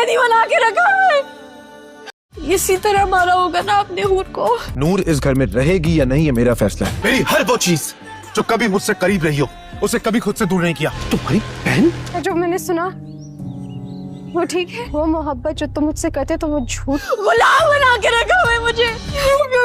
कैदी बना के रखा है। इसी तरह मारा होगा ना आपने हूर को। नूर इस घर में रहेगी या नहीं, ये मेरा फैसला है। मेरी हर वो चीज जो कभी मुझसे करीब रही हो, उसे कभी खुद से दूर नहीं किया। तुम्हारी बहन? जो मैंने सुना वो ठीक है? वो मोहब्बत जो तुम मुझसे करते तो वो झूठ। गुलाम बना के रखा हुआ है मुझे।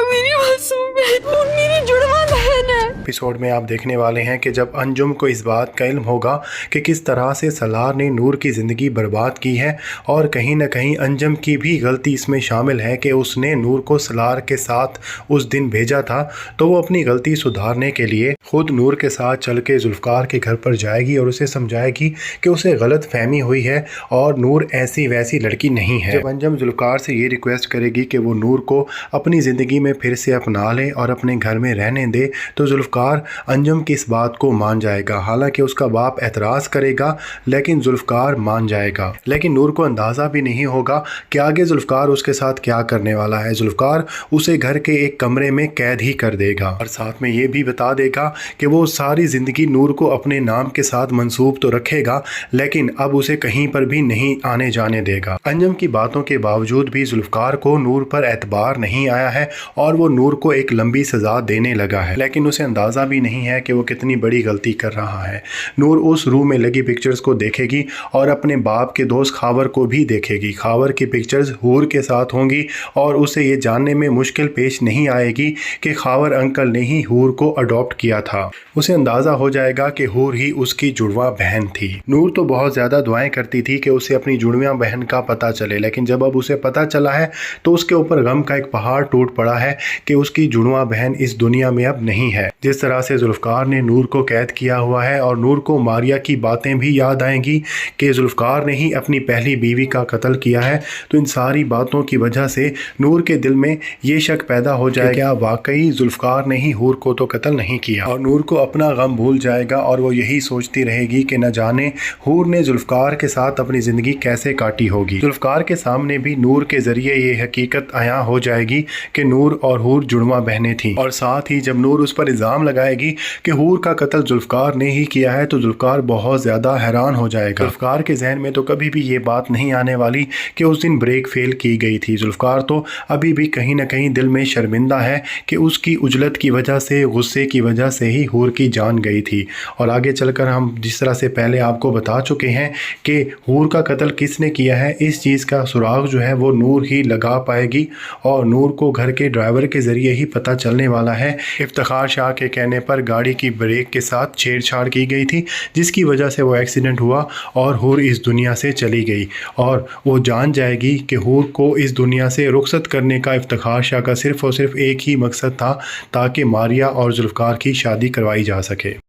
मेरी मासूम बहन, मेरी जुड़वा बहन है। एपिसोड में आप देखने वाले हैं कि जब अंजुम को इस बात का इल्म होगा कि किस तरह से सलार ने नूर की ज़िंदगी बर्बाद की है और कहीं ना कहीं अंजुम की भी गलती इसमें शामिल है कि उसने नूर को सलार के साथ उस दिन भेजा था, तो वो अपनी गलती सुधारने के लिए खुद नूर के साथ चल के जुल्फ़कार के घर पर जाएगी और उसे समझाएगी कि उसे गलत फहमी हुई है और नूर ऐसी वैसी लड़की नहीं है। जब अंजुम जुल्फ़कार से ये रिक्वेस्ट करेगी कि वो नूर को अपनी ज़िंदगी में फिर से अपना ले और अपने घर में रहने दे, तो जुल्फ़कार अंजुम की इस बात को मान जाएगा। हालांकि उसका बाप एतराज़ करेगा लेकिन जुल्फ़कार मान जाएगा। लेकिन नूर को अंदाज़ा भी नहीं होगा कि आगे जुल्फ़कार उसके साथ क्या करने वाला है। जुल्फ़कार उसे घर के एक कमरे में कैद ही कर देगा और साथ में ये भी बता देगा कि वो सारी ज़िंदगी नूर को अपने नाम के साथ मंसूब तो रखेगा, लेकिन अब उसे कहीं पर भी नहीं आने जाने देगा। अंजुम की बातों के बावजूद भी जुल्फ़कार को नूर पर एतबार नहीं आया है और वो नूर को एक लंबी सज़ा देने लगा है, लेकिन उसे अंदाज़ा भी नहीं है कि वो कितनी बड़ी गलती कर रहा है। नूर उस रूम में लगी पिक्चर्स को देखेगी और अपने बाप के दोस्त खावर को भी देखेगी। खावर की पिक्चर्स हूर के साथ होंगी और उसे ये जानने में मुश्किल पेश नहीं आएगी कि खावर अंकल ने ही हूर को अडॉप्ट किया था। उसे अंदाज़ा हो जाएगा कि हूर ही उसकी जुड़वा बहन थी। नूर तो बहुत ज़्यादा दुआएं करती थी कि उसे अपनी जुड़वा बहन का पता चले, लेकिन जब अब उसे पता चला है तो उसके ऊपर गम का एक पहाड़ टूट पड़ा है कि उसकी जुड़वा बहन इस दुनिया में अब नहीं है। जिस तरह से जुल्फ़कार ने नूर को कैद किया हुआ है और नूर को मारिया की बातें भी याद आएंगी कि जुल्फ़कार ने ही अपनी पहली बीवी का कत्ल किया है, तो इन सारी बातों की वजह से नूर के दिल में ये शक पैदा हो जाएगा कि क्या वाकई जुल्फ़कार ने ही हूर को तो कत्ल नहीं किया। और नूर को अपना गम भूल जाएगा और वो यही सोचती रहेगी कि न जाने हूर ने जुल्फ़कार के साथ अपनी ज़िंदगी कैसे काटी होगी। जुल्फ़कार के सामने भी नूर के ज़रिए ये हकीकत आया हो जाएगी कि नूर और हूर जुड़वा बहनें थीं। और साथ ही जब नूर उस पर इल्ज़ाम लगाएगी कि हूर का कत्ल जुल्फ़कार ने ही किया है, तो जुल्फ़कार बहुत ज़्यादा हैरान हो जाएगा। जुल्फ़कार के जहन में तो कभी भी ये बात नहीं आने वाली कि उस दिन ब्रेक फेल की गई थी। जुल्फ़कार तो अभी भी कहीं ना कहीं दिल में शर्मिंदा है कि उसकी उजलत की वजह से, गुस्से की वजह से ही हूर की जान गई थी। और आगे चलकर हम जिस तरह से पहले आपको बता चुके हैं कि हूर का कत्ल किसने किया है, इस चीज़ का सुराग जो है वो नूर ही लगा पाएगी और नूर को घर के ड्राइवर के ज़रिए ही पता चलने वाला है। इफ्तिखार शाह के कहने पर गाड़ी की ब्रेक के साथ छेड़छाड़ की गई थी, जिसकी वजह से वो एक्सीडेंट हुआ और हूर इस दुनिया से चली गई। और वो जान जाएगी कि हूर को इस दुनिया से रुखसत करने का इफ्तिखार शाह का सिर्फ़ और सिर्फ एक ही मकसद था, ताकि मारिया और जुल्फ़कार की शादी करवाई जा सके।